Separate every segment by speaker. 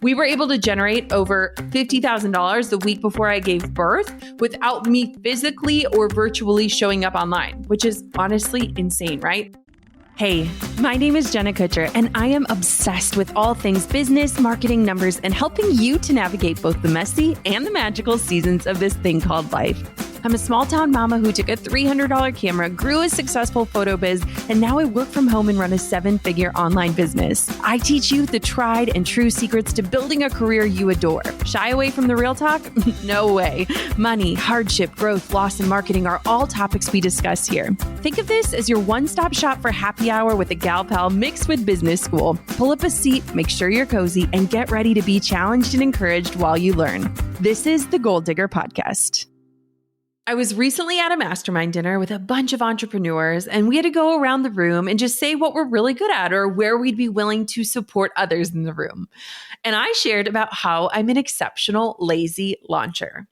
Speaker 1: We were able to generate over $50,000 the week before I gave birth without me physically or virtually showing up online, which is honestly insane, right? Hey, my name is Jenna Kutcher, and I am obsessed with all things business, marketing, numbers, and helping you to navigate both the messy and the magical seasons of this thing called life. I'm a small town mama who took a $300 camera, grew a successful photo biz, and now I work from home and run a 7-figure online business. I teach you the tried and true secrets to building a career you adore. Shy away from the real talk? No way. Money, hardship, growth, loss, and marketing are all topics we discuss here. Think of this as your one-stop shop for happy hour with a gal pal mixed with business school. Pull up a seat, make sure you're cozy, and get ready to be challenged and encouraged while you learn. This is the Goal Digger Podcast. I was recently at a mastermind dinner with a bunch of entrepreneurs, and we had to go around the room and just say what we're really good at or where we'd be willing to support others in the room. And I shared about how I'm an exceptional lazy launcher.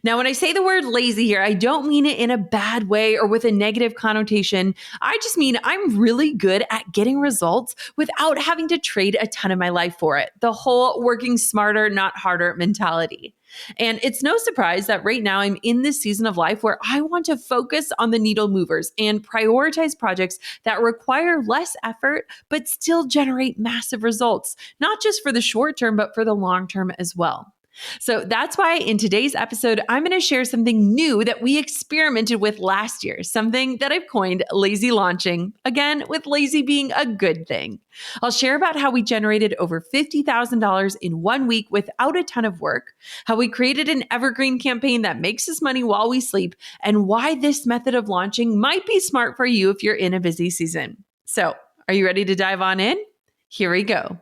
Speaker 1: Now, when I say the word lazy here, I don't mean it in a bad way or with a negative connotation. I just mean I'm really good at getting results without having to trade a ton of my life for it. The whole working smarter, not harder mentality. And it's no surprise that right now I'm in this season of life where I want to focus on the needle movers and prioritize projects that require less effort, but still generate massive results, not just for the short term, but for the long term as well. So that's why in today's episode, I'm going to share something new that we experimented with last year, something that I've coined lazy launching, again, with lazy being a good thing. I'll share about how we generated over $50,000 in 1 week without a ton of work, how we created an evergreen campaign that makes us money while we sleep, and why this method of launching might be smart for you if you're in a busy season. So, are you ready to dive on in? Here we go.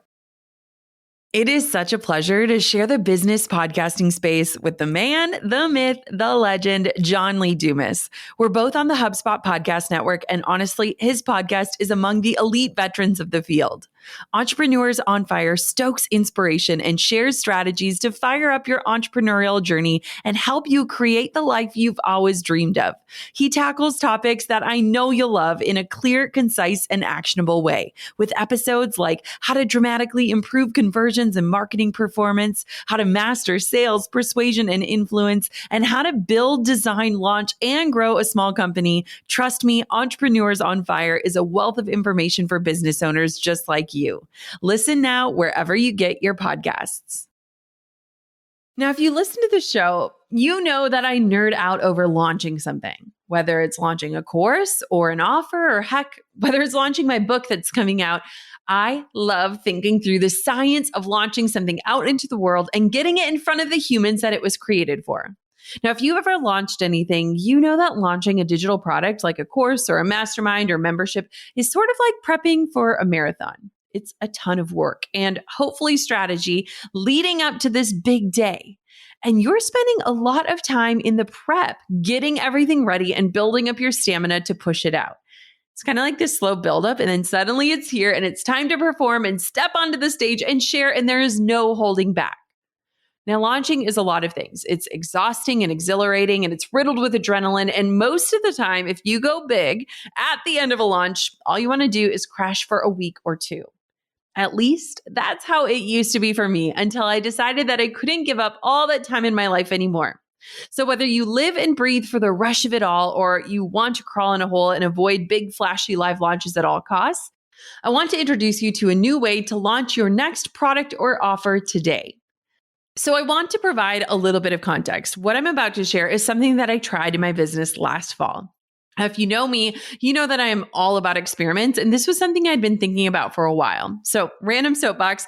Speaker 1: It is such a pleasure to share the business podcasting space with the man, the myth, the legend, John Lee Dumas. We're both on the HubSpot podcast network, and honestly, his podcast is among the elite veterans of the field. Entrepreneurs on Fire stokes inspiration and shares strategies to fire up your entrepreneurial journey and help you create the life you've always dreamed of. He tackles topics that I know you'll love in a clear, concise, and actionable way, with episodes like how to dramatically improve conversions and marketing performance, how to master sales, persuasion, and influence, and how to build, design, launch, and grow a small company. Trust me, Entrepreneurs on Fire is a wealth of information for business owners just like you. Listen now wherever you get your podcasts. Now, if you listen to the show, you know that I nerd out over launching something, whether it's launching a course or an offer, or heck, whether it's launching my book that's coming out. I love thinking through the science of launching something out into the world and getting it in front of the humans that it was created for. Now, if you've ever launched anything, you know that launching a digital product like a course or a mastermind or membership is sort of like prepping for a marathon. It's a ton of work and hopefully strategy leading up to this big day. And you're spending a lot of time in the prep, getting everything ready and building up your stamina to push it out. It's kind of like this slow buildup, and then suddenly it's here and it's time to perform and step onto the stage and share, and there is no holding back. Now, launching is a lot of things. It's exhausting and exhilarating, and it's riddled with adrenaline. And most of the time, if you go big at the end of a launch, all you want to do is crash for a week or two. At least that's how it used to be for me until I decided that I couldn't give up all that time in my life anymore. So whether you live and breathe for the rush of it all, or you want to crawl in a hole and avoid big, flashy live launches at all costs, I want to introduce you to a new way to launch your next product or offer today. So I want to provide a little bit of context. What I'm about to share is something that I tried in my business last fall. If you know me, you know that I am all about experiments, and this was something I'd been thinking about for a while. So, random soapbox,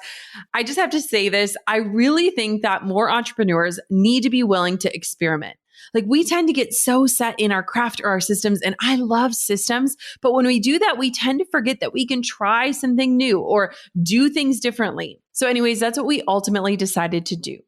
Speaker 1: I just have to say this. I really think that more entrepreneurs need to be willing to experiment. Like, we tend to get so set in our craft or our systems, and I love systems, but when we do that, we tend to forget that we can try something new or do things differently. So anyways, that's what we ultimately decided to do.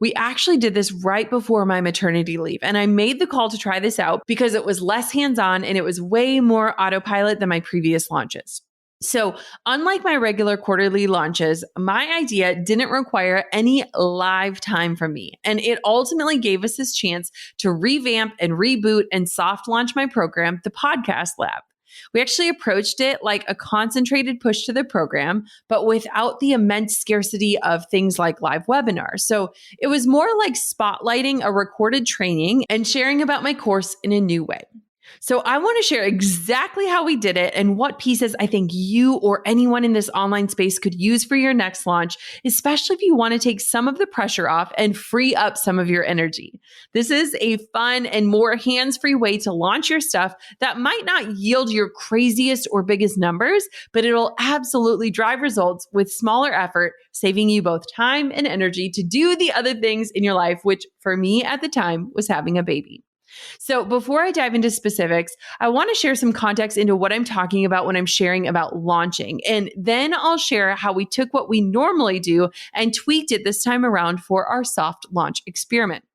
Speaker 1: We actually did this right before my maternity leave, and I made the call to try this out because it was less hands-on and it was way more autopilot than my previous launches. So unlike my regular quarterly launches, my idea didn't require any live time from me, and it ultimately gave us this chance to revamp and reboot and soft launch my program, the Podcast Lab. We actually approached it like a concentrated push to the program, but without the immense scarcity of things like live webinars. So it was more like spotlighting a recorded training and sharing about my course in a new way. So I want to share exactly how we did it and what pieces I think you or anyone in this online space could use for your next launch, especially if you want to take some of the pressure off and free up some of your energy. This is a fun and more hands-free way to launch your stuff that might not yield your craziest or biggest numbers, but it'll absolutely drive results with smaller effort, saving you both time and energy to do the other things in your life, which for me at the time was having a baby. So before I dive into specifics, I want to share some context into what I'm talking about when I'm sharing about launching. And then I'll share how we took what we normally do and tweaked it this time around for our soft launch experiment.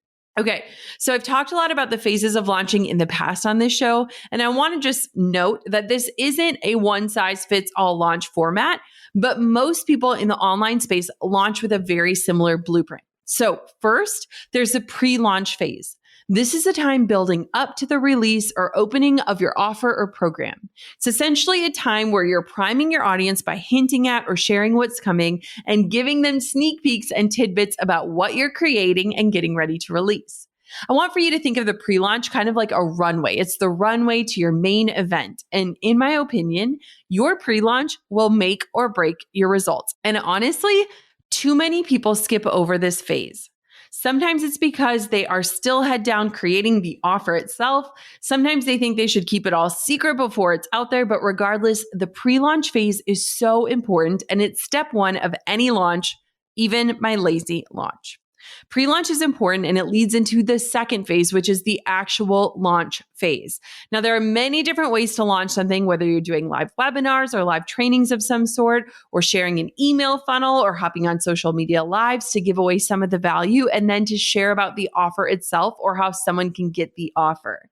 Speaker 1: Okay, so I've talked a lot about the phases of launching in the past on this show, and I want to just note that this isn't a one-size-fits-all launch format, but most people in the online space launch with a very similar blueprint. So first, there's the pre-launch phase. This is a time building up to the release or opening of your offer or program. It's essentially a time where you're priming your audience by hinting at or sharing what's coming and giving them sneak peeks and tidbits about what you're creating and getting ready to release. I want for you to think of the pre-launch kind of like a runway. It's the runway to your main event. And in my opinion, your pre-launch will make or break your results. And honestly, too many people skip over this phase. Sometimes it's because they are still head down creating the offer itself. Sometimes they think they should keep it all secret before it's out there. But regardless, the pre-launch phase is so important and it's step one of any launch, even my lazy launch. Pre-launch is important and it leads into the second phase, which is the actual launch phase. Now, there are many different ways to launch something, whether you're doing live webinars or live trainings of some sort, or sharing an email funnel or hopping on social media lives to give away some of the value and then to share about the offer itself or how someone can get the offer.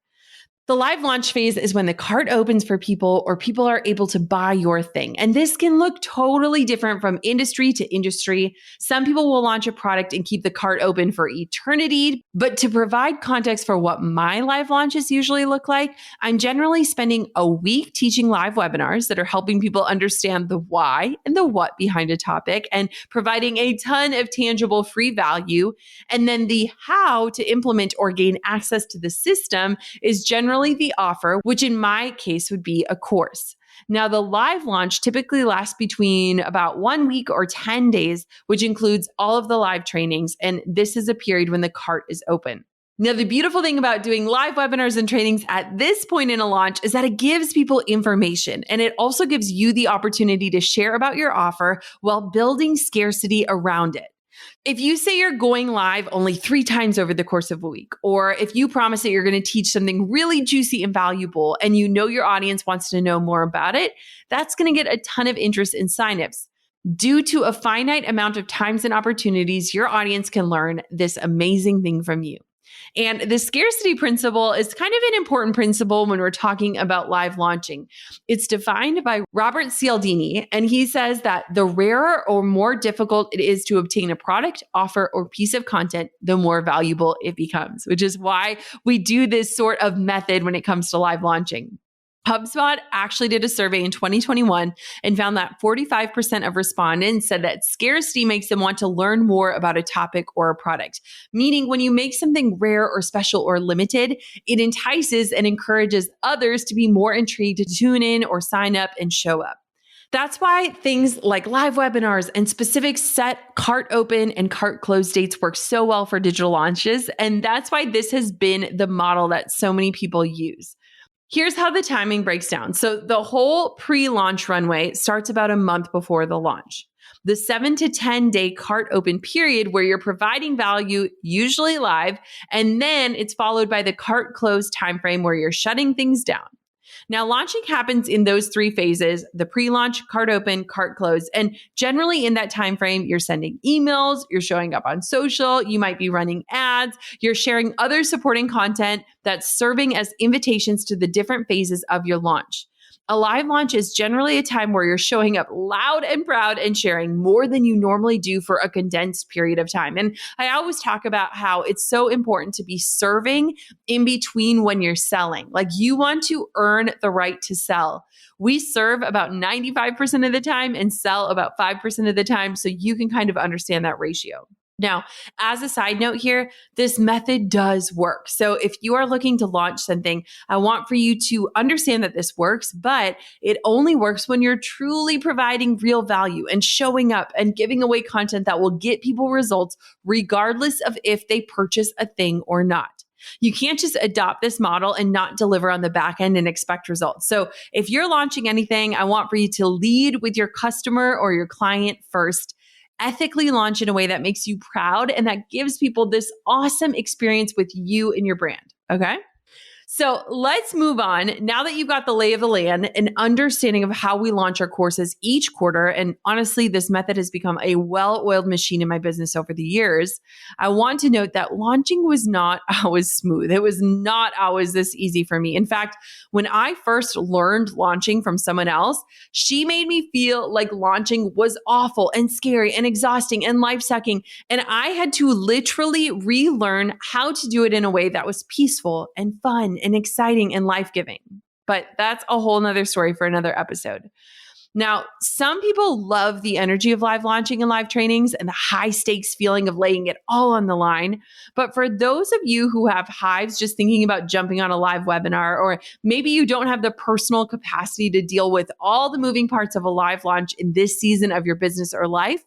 Speaker 1: The live launch phase is when the cart opens for people or people are able to buy your thing. And this can look totally different from industry to industry. Some people will launch a product and keep the cart open for eternity. But to provide context for what my live launches usually look like, I'm generally spending a week teaching live webinars that are helping people understand the why and the what behind a topic and providing a ton of tangible free value. And then the how to implement or gain access to the system is generally the offer, which in my case would be a course. Now, the live launch typically lasts between about 1 week or 10 days, which includes all of the live trainings. And this is a period when the cart is open. Now, the beautiful thing about doing live webinars and trainings at this point in a launch is that it gives people information and it also gives you the opportunity to share about your offer while building scarcity around it. If you say you're going live only 3 times over the course of a week, or if you promise that you're going to teach something really juicy and valuable and you know your audience wants to know more about it, that's going to get a ton of interest in signups. Due to a finite amount of times and opportunities, your audience can learn this amazing thing from you. And the scarcity principle is kind of an important principle when we're talking about live launching. It's defined by Robert Cialdini, and he says that the rarer or more difficult it is to obtain a product, offer, or piece of content, the more valuable it becomes, which is why we do this sort of method when it comes to live launching. HubSpot actually did a survey in 2021 and found that 45% of respondents said that scarcity makes them want to learn more about a topic or a product. Meaning when you make something rare or special or limited, it entices and encourages others to be more intrigued to tune in or sign up and show up. That's why things like live webinars and specific set cart open and cart close dates work so well for digital launches. And that's why this has been the model that so many people use. Here's how the timing breaks down. So the whole pre-launch runway starts about a month before the launch. The 7 to 10 day cart open period where you're providing value, usually live, and then it's followed by the cart close timeframe where you're shutting things down. Now, launching happens in those 3 phases: the pre-launch, cart open, cart close. And generally in that time frame, you're sending emails, you're showing up on social, you might be running ads, you're sharing other supporting content that's serving as invitations to the different phases of your launch. A live launch is generally a time where you're showing up loud and proud and sharing more than you normally do for a condensed period of time. And I always talk about how it's so important to be serving in between when you're selling. Like you want to earn the right to sell. We serve about 95% of the time and sell about 5% of the time. So you can kind of understand that ratio. Now, as a side note here, this method does work. So if you are looking to launch something, I want for you to understand that this works, but it only works when you're truly providing real value and showing up and giving away content that will get people results regardless of if they purchase a thing or not. You can't just adopt this model and not deliver on the back end and expect results. So if you're launching anything, I want for you to lead with your customer or your client first. Ethically launch in a way that makes you proud and that gives people this awesome experience with you and your brand. Okay? So let's move on. Now that you've got the lay of the land and understanding of how we launch our courses each quarter, and honestly, this method has become a well-oiled machine in my business over the years, I want to note that launching was not always smooth. It was not always this easy for me. In fact, when I first learned launching from someone else, she made me feel like launching was awful and scary and exhausting and life-sucking. And I had to literally relearn how to do it in a way that was peaceful and fun and exciting and life-giving. But that's a whole nother story for another episode. Now, some people love the energy of live launching and live trainings and the high stakes feeling of laying it all on the line. But for those of you who have hives just thinking about jumping on a live webinar, or maybe you don't have the personal capacity to deal with all the moving parts of a live launch in this season of your business or life,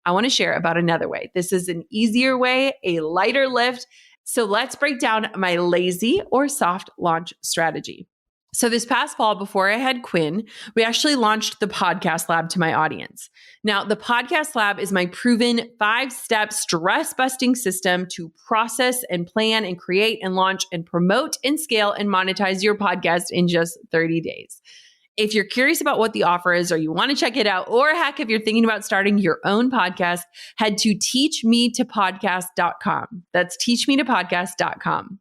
Speaker 1: I want to share about another way. This is an easier way, a lighter lift. So let's break down my lazy or soft launch strategy. So this past fall, before I had Quinn, we actually launched the Podcast Lab to my audience. Now, the Podcast Lab is my proven 5-step stress-busting system to process and plan and create and launch and promote and scale and monetize your podcast in just 30 days. If you're curious about what the offer is, or you want to check it out, or heck, if you're thinking about starting your own podcast, head to teachmetopodcast.com. That's teachmetopodcast.com.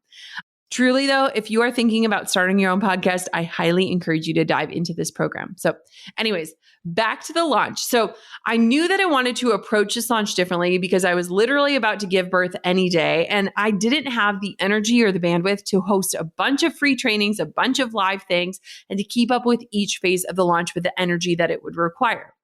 Speaker 1: Truly though, if you are thinking about starting your own podcast, I highly encourage you to dive into this program. So anyways, back to the launch. So I knew that I wanted to approach this launch differently because I was literally about to give birth any day. And I didn't have the energy or the bandwidth to host a bunch of free trainings, a bunch of live things, and to keep up with each phase of the launch with the energy that it would require.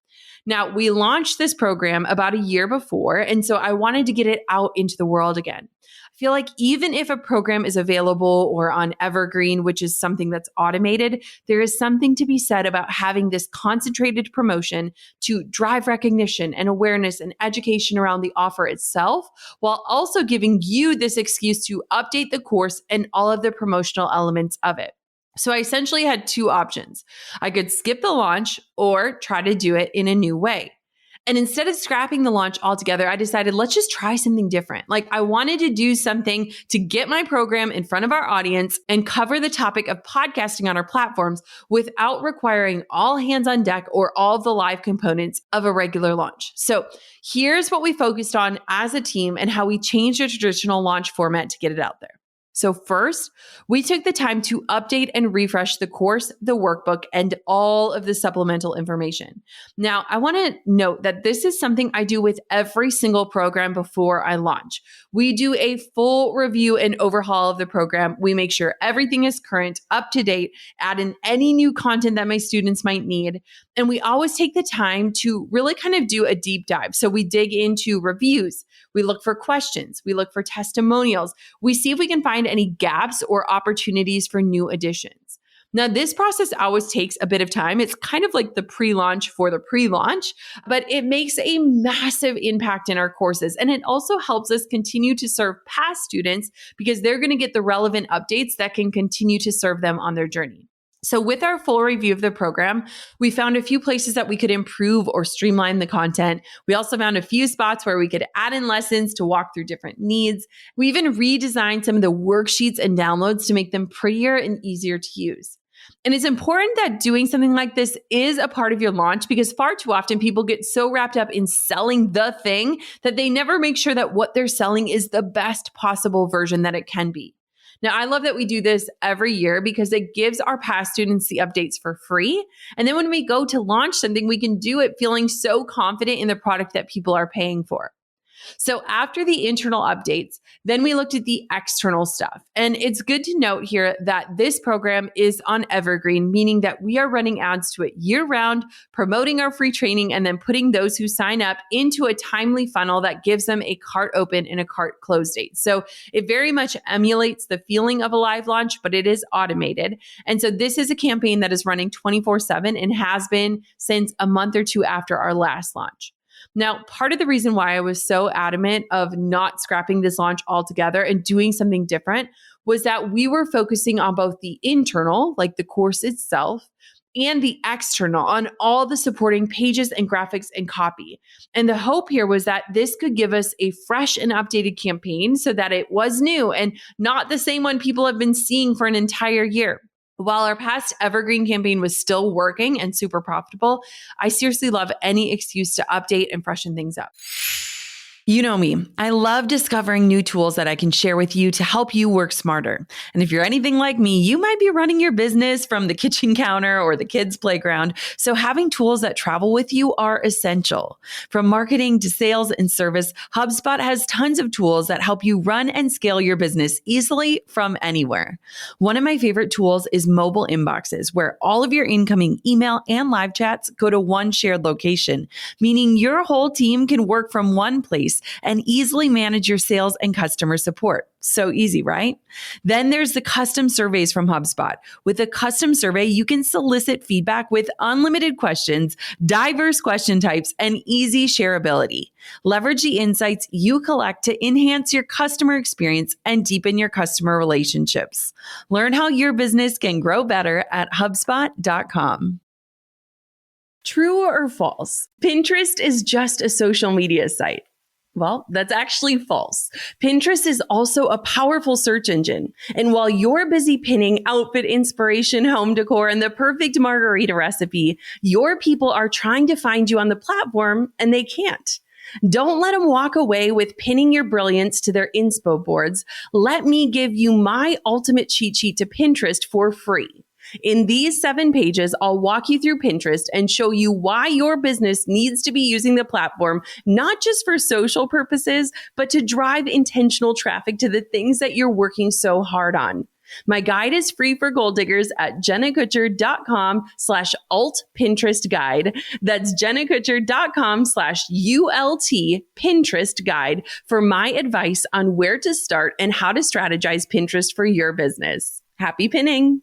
Speaker 1: Now, we launched this program about a year before, and so I wanted to get it out into the world again. I feel like even if a program is available or on Evergreen, which is something that's automated, there is something to be said about having this concentrated promotion to drive recognition and awareness and education around the offer itself, while also giving you this excuse to update the course and all of the promotional elements of it. So I essentially had two options. I could skip the launch or try to do it in a new way. And instead of scrapping the launch altogether, I decided, let's just try something different. Like I wanted to do something to get my program in front of our audience and cover the topic of podcasting on our platforms without requiring all hands on deck or all the live components of a regular launch. So here's what we focused on as a team and how we changed a traditional launch format to get it out there. So first, we took the time to update and refresh the course, the workbook, and all of the supplemental information. Now, I want to note that this is something I do with every single program before I launch. We do a full review and overhaul of the program. We make sure everything is current, up to date, add in any new content that my students might need. And we always take the time to really kind of do a deep dive. So we dig into reviews. We look for questions. We look for testimonials. We see if we can find any gaps or opportunities for new additions. Now, this process always takes a bit of time. It's kind of like the pre-launch for the pre-launch, but it makes a massive impact in our courses. And it also helps us continue to serve past students because they're going to get the relevant updates that can continue to serve them on their journey. So with our full review of the program, we found a few places that we could improve or streamline the content. We also found a few spots where we could add in lessons to walk through different needs. We even redesigned some of the worksheets and downloads to make them prettier and easier to use. And it's important that doing something like this is a part of your launch because far too often people get so wrapped up in selling the thing that they never make sure that what they're selling is the best possible version that it can be. Now, I love that we do this every year because it gives our past students the updates for free. And then when we go to launch something, we can do it feeling so confident in the product that people are paying for. So after the internal updates, then we looked at the external stuff. And it's good to note here that this program is on evergreen, meaning that we are running ads to it year round, promoting our free training, and then putting those who sign up into a timely funnel that gives them a cart open and a cart close date. So it very much emulates the feeling of a live launch, but it is automated. And so this is a campaign that is running 24/7 and has been since a month or two after our last launch. Now, part of the reason why I was so adamant of not scrapping this launch altogether and doing something different was that we were focusing on both the internal, like the course itself, and the external on all the supporting pages and graphics and copy. And the hope here was that this could give us a fresh and updated campaign so that it was new and not the same one people have been seeing for an entire year. While our past evergreen campaign was still working and super profitable, I seriously love any excuse to update and freshen things up. You know me, I love discovering new tools that I can share with you to help you work smarter. And if you're anything like me, you might be running your business from the kitchen counter or the kids' playground. So having tools that travel with you are essential. From marketing to sales and service, HubSpot has tons of tools that help you run and scale your business easily from anywhere. One of my favorite tools is mobile inboxes, where all of your incoming email and live chats go to one shared location, meaning your whole team can work from one place and easily manage your sales and customer support. So easy, right? Then there's the custom surveys from HubSpot. With a custom survey, you can solicit feedback with unlimited questions, diverse question types, and easy shareability. Leverage the insights you collect to enhance your customer experience and deepen your customer relationships. Learn how your business can grow better at HubSpot.com. True or false? Pinterest is just a social media site. Well, that's actually false. Pinterest is also a powerful search engine. And while you're busy pinning outfit inspiration, home decor, and the perfect margarita recipe, your people are trying to find you on the platform and they can't. Don't let them walk away with pinning your brilliance to their inspo boards. Let me give you my ultimate cheat sheet to Pinterest for free. In these 7 pages, I'll walk you through Pinterest and show you why your business needs to be using the platform, not just for social purposes, but to drive intentional traffic to the things that you're working so hard on. My guide is free for goal diggers at jennakutcher.com/alt Pinterest guide. That's jennakutcher.com/ULT Pinterest guide for my advice on where to start and how to strategize Pinterest for your business. Happy pinning.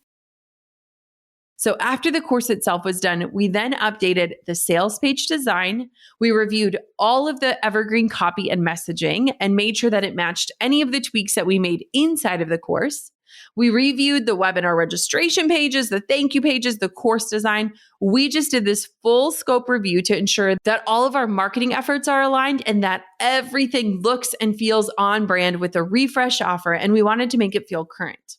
Speaker 1: So after the course itself was done, we then updated the sales page design. We reviewed all of the evergreen copy and messaging and made sure that it matched any of the tweaks that we made inside of the course. We reviewed the webinar registration pages, the thank you pages, the course design. We just did this full scope review to ensure that all of our marketing efforts are aligned and that everything looks and feels on brand with a refresh offer. And we wanted to make it feel current.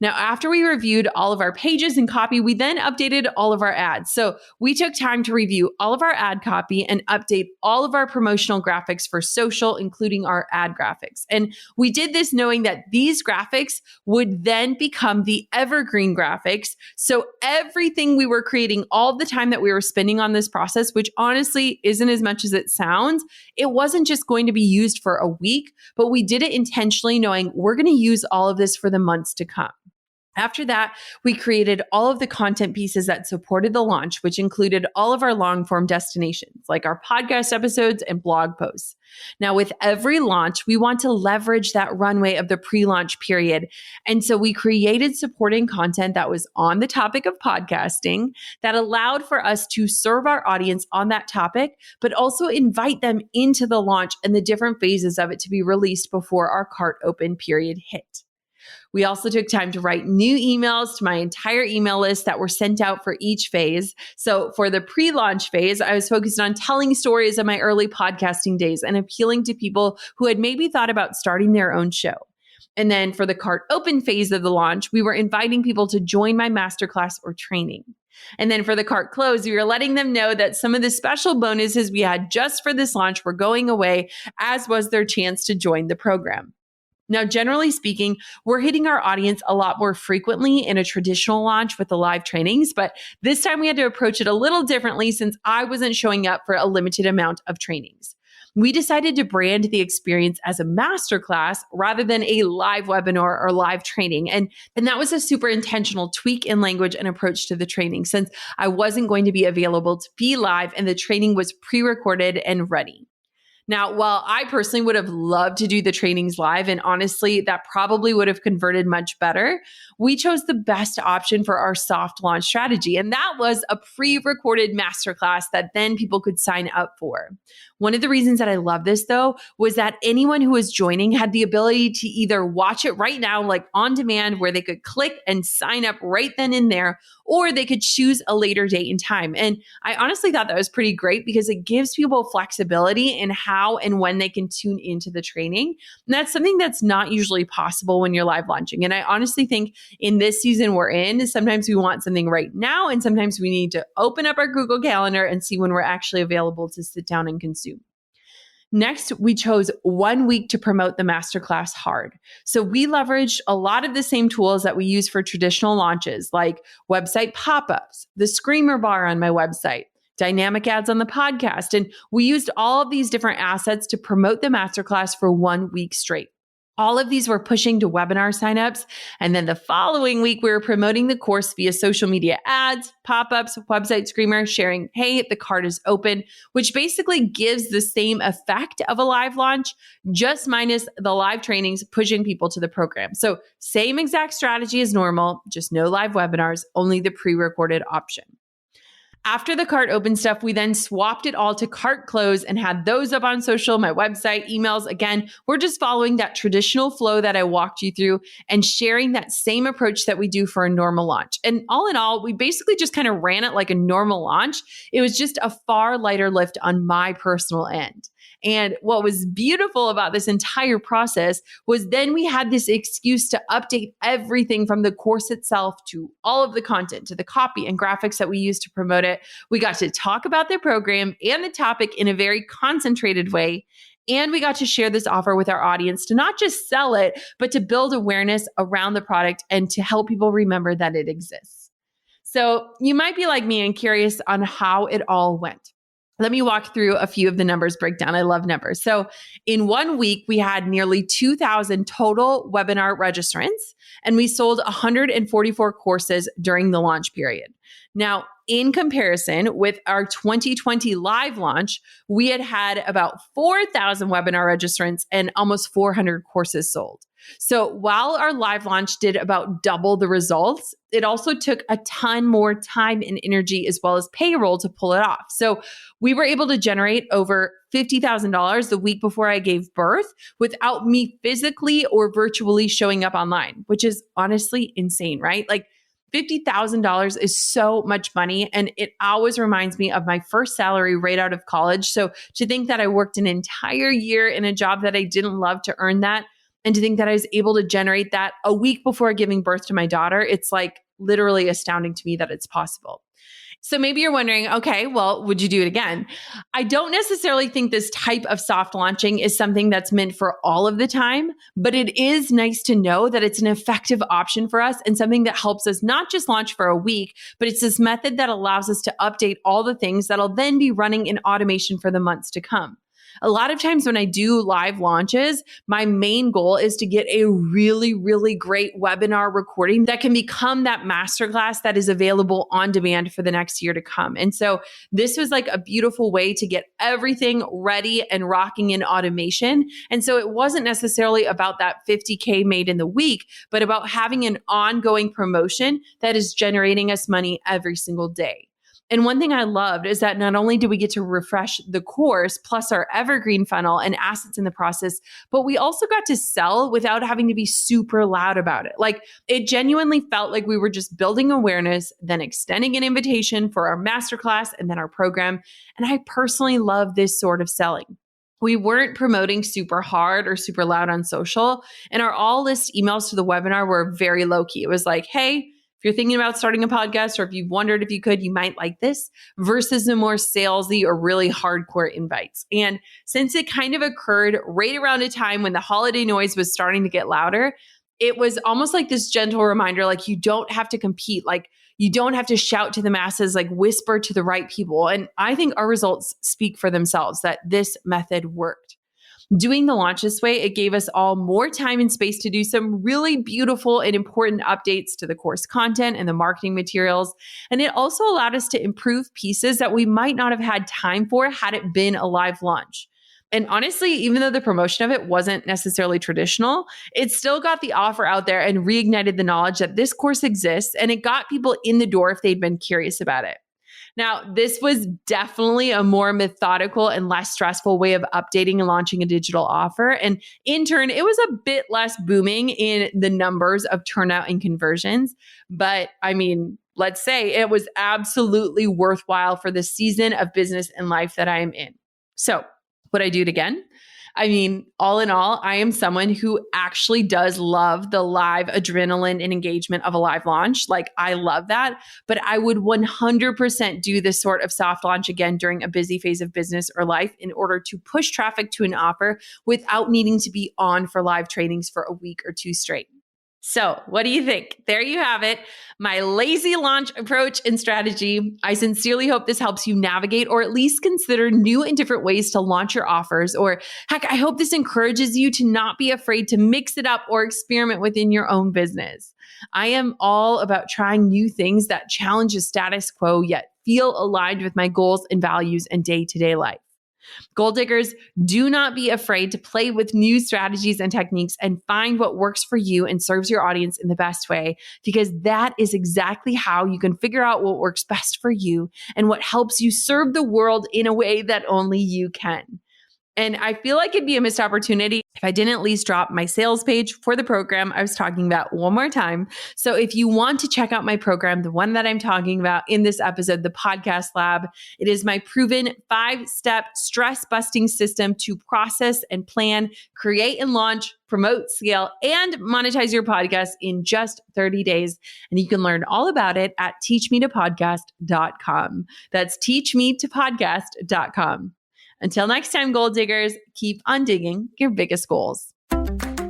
Speaker 1: Now, after we reviewed all of our pages and copy, we then updated all of our ads. So we took time to review all of our ad copy and update all of our promotional graphics for social, including our ad graphics. And we did this knowing that these graphics would then become the evergreen graphics. So everything we were creating, all the time that we were spending on this process, which honestly isn't as much as it sounds, it wasn't just going to be used for a week, but we did it intentionally knowing we're going to use all of this for the months to come. After that, we created all of the content pieces that supported the launch, which included all of our long-form destinations, like our podcast episodes and blog posts. Now, with every launch, we want to leverage that runway of the pre-launch period. And so we created supporting content that was on the topic of podcasting that allowed for us to serve our audience on that topic, but also invite them into the launch and the different phases of it to be released before our cart open period hit. We also took time to write new emails to my entire email list that were sent out for each phase. So for the pre-launch phase, I was focused on telling stories of my early podcasting days and appealing to people who had maybe thought about starting their own show. And then for the cart open phase of the launch, we were inviting people to join my masterclass or training. And then for the cart close, we were letting them know that some of the special bonuses we had just for this launch were going away, as was their chance to join the program. Now, generally speaking, we're hitting our audience a lot more frequently in a traditional launch with the live trainings, but this time we had to approach it a little differently since I wasn't showing up for a limited amount of trainings. We decided to brand the experience as a masterclass rather than a live webinar or live training. And that was a super intentional tweak in language and approach to the training since I wasn't going to be available to be live and the training was pre-recorded and ready. Now, while I personally would have loved to do the trainings live, and honestly, that probably would have converted much better, we chose the best option for our soft launch strategy. And that was a pre-recorded masterclass that then people could sign up for. One of the reasons that I love this though, was that anyone who was joining had the ability to either watch it right now, like on demand, where they could click and sign up right then and there, or they could choose a later date and time. And I honestly thought that was pretty great because it gives people flexibility in how and when they can tune into the training. And that's something that's not usually possible when you're live launching. And I honestly think in this season we're in, sometimes we want something right now, and sometimes we need to open up our Google Calendar and see when we're actually available to sit down and consume. Next, we chose 1 week to promote the masterclass hard. So we leveraged a lot of the same tools that we use for traditional launches, like website pop-ups, the screamer bar on my website, dynamic ads on the podcast. And we used all of these different assets to promote the masterclass for 1 week straight. All of these were pushing to webinar signups. And then the following week, we were promoting the course via social media ads, pop-ups, website screamer, sharing, hey, the card is open, which basically gives the same effect of a live launch, just minus the live trainings pushing people to the program. So same exact strategy as normal, just no live webinars, only the pre-recorded option. After the cart open stuff, we then swapped it all to cart close and had those up on social, my website, emails. Again, we're just following that traditional flow that I walked you through and sharing that same approach that we do for a normal launch. And all in all, we basically just kind of ran it like a normal launch. It was just a far lighter lift on my personal end. And what was beautiful about this entire process was then we had this excuse to update everything from the course itself to all of the content, to the copy and graphics that we use to promote it. We got to talk about the program and the topic in a very concentrated way. And we got to share this offer with our audience to not just sell it, but to build awareness around the product and to help people remember that it exists. So you might be like me and curious on how it all went. Let me walk through a few of the numbers breakdown. I love numbers. So in 1 week, we had nearly 2,000 total webinar registrants, and we sold 144 courses during the launch period. Now, in comparison with our 2020 live launch, we had about 4,000 webinar registrants and almost 400 courses sold. So while our live launch did about double the results, it also took a ton more time and energy as well as payroll to pull it off. So we were able to generate over $50,000 the week before I gave birth without me physically or virtually showing up online, which is honestly insane, right? Like $50,000 is so much money. And it always reminds me of my first salary right out of college. So to think that I worked an entire year in a job that I didn't love to earn that, and to think that I was able to generate that a week before giving birth to my daughter, it's like literally astounding to me that it's possible. So maybe you're wondering, okay, well, would you do it again? I don't necessarily think this type of soft launching is something that's meant for all of the time, but it is nice to know that it's an effective option for us and something that helps us not just launch for a week, but it's this method that allows us to update all the things that'll then be running in automation for the months to come. A lot of times when I do live launches, my main goal is to get a really, really great webinar recording that can become that masterclass that is available on demand for the next year to come. And so this was like a beautiful way to get everything ready and rocking in automation. And so it wasn't necessarily about that 50K made in the week, but about having an ongoing promotion that is generating us money every single day. And one thing I loved is that not only did we get to refresh the course plus our evergreen funnel and assets in the process, but we also got to sell without having to be super loud about it. Like it genuinely felt like we were just building awareness, then extending an invitation for our masterclass and then our program. And I personally love this sort of selling. We weren't promoting super hard or super loud on social, and our all list emails to the webinar were very low key. It was like, hey, If you're thinking about starting a podcast, or if you've wondered if you could, you might like this versus the more salesy or really hardcore invites. And since it kind of occurred right around a time when the holiday noise was starting to get louder, it was almost like this gentle reminder, like you don't have to compete, like you don't have to shout to the masses, like whisper to the right people. And I think our results speak for themselves that this method worked. Doing the launch this way, it gave us all more time and space to do some really beautiful and important updates to the course content and the marketing materials. And it also allowed us to improve pieces that we might not have had time for had it been a live launch. And honestly, even though the promotion of it wasn't necessarily traditional, it still got the offer out there and reignited the knowledge that this course exists, and it got people in the door if they'd been curious about it. Now, this was definitely a more methodical and less stressful way of updating and launching a digital offer. And in turn, it was a bit less booming in the numbers of turnout and conversions. But I mean, let's say it was absolutely worthwhile for the season of business and life that I am in. So would I do it again? I mean, all in all, I am someone who actually does love the live adrenaline and engagement of a live launch. Like, I love that, but I would 100% do this sort of soft launch again during a busy phase of business or life in order to push traffic to an offer without needing to be on for live trainings for a week or two straight. So what do you think? There you have it, my lazy launch approach and strategy. I sincerely hope this helps you navigate or at least consider new and different ways to launch your offers. Or heck, I hope this encourages you to not be afraid to mix it up or experiment within your own business. I am all about trying new things that challenge the status quo, yet feel aligned with my goals and values and day-to-day life. Goal diggers, do not be afraid to play with new strategies and techniques and find what works for you and serves your audience in the best way, because that is exactly how you can figure out what works best for you and what helps you serve the world in a way that only you can. And I feel like it'd be a missed opportunity if I didn't at least drop my sales page for the program I was talking about one more time. So if you want to check out my program, the one that I'm talking about in this episode, the Podcast Lab, it is my proven 5-step stress-busting system to process and plan, create and launch, promote, scale, and monetize your podcast in just 30 days. And you can learn all about it at teachmetopodcast.com. That's teachmetopodcast.com. Until next time, goal diggers, keep on digging your biggest goals.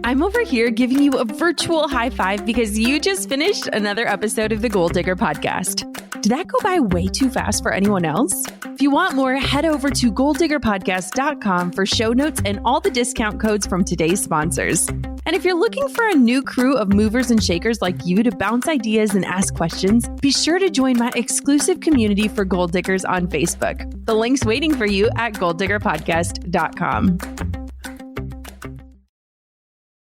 Speaker 1: I'm over here giving you a virtual high five because you just finished another episode of the Goal Digger Podcast. Did that go by way too fast for anyone else? If you want more, head over to goaldiggerpodcast.com for show notes and all the discount codes from today's sponsors. And if you're looking for a new crew of movers and shakers like you to bounce ideas and ask questions, be sure to join my exclusive community for goal diggers on Facebook. The link's waiting for you at goaldiggerpodcast.com.